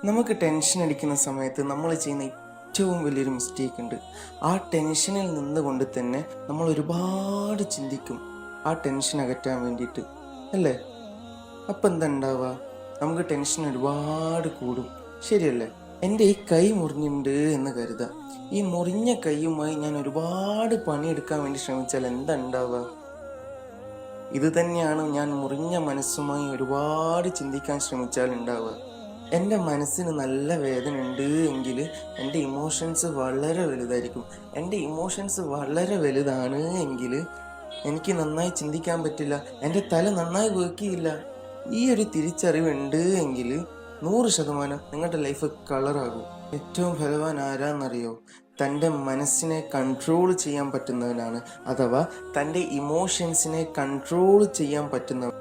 നമുക്ക് ടെൻഷൻ അടിക്കുന്ന സമയത്ത് നമ്മൾ ചെയ്യുന്ന ഏറ്റവും വലിയൊരു മിസ്റ്റേക്ക് ഉണ്ട്. ആ ടെൻഷനിൽ നിന്നുകൊണ്ട് തന്നെ നമ്മൾ ഒരുപാട് ചിന്തിക്കും ആ ടെൻഷൻ അകറ്റാൻ വേണ്ടിയിട്ട്, അല്ലേ? അപ്പം എന്താ ഉണ്ടാവുക? നമുക്ക് ടെൻഷൻ ഒരുപാട് കൂടും, ശരിയല്ലേ? എൻ്റെ ഈ കൈ മുറിഞ്ഞിട്ടുണ്ട് എന്ന് കരുതാം. ഈ മുറിഞ്ഞ കൈയുമായി ഞാൻ ഒരുപാട് പണിയെടുക്കാൻ വേണ്ടി ശ്രമിച്ചാൽ എന്താ ഉണ്ടാവുക? ഇത് തന്നെയാണ് ഞാൻ മുറിഞ്ഞ മനസ്സുമായി ഒരുപാട് ചിന്തിക്കാൻ ശ്രമിച്ചാൽ ഉണ്ടാവുക. എൻ്റെ മനസ്സിന് നല്ല വേദന ഉണ്ട് എങ്കിൽ എൻ്റെ ഇമോഷൻസ് വളരെ വലുതായിരിക്കും. എൻ്റെ ഇമോഷൻസ് വളരെ വലുതാണ് എങ്കിൽ എനിക്ക് നന്നായി ചിന്തിക്കാൻ പറ്റില്ല, എൻ്റെ തല നന്നായി വർക്ക് ചെയ്യില്ല. ഈ ഒരു തിരിച്ചറിവുണ്ട് എങ്കിൽ 100% നിങ്ങളുടെ ലൈഫ് കളറാകും. ഏറ്റവും ഫലവാൻ ആരാന്നറിയോ? തൻ്റെ മനസ്സിനെ കൺട്രോൾ ചെയ്യാൻ പറ്റുന്നവനാണ്, അഥവാ തൻ്റെ ഇമോഷൻസിനെ കൺട്രോൾ ചെയ്യാൻ പറ്റുന്നവൻ.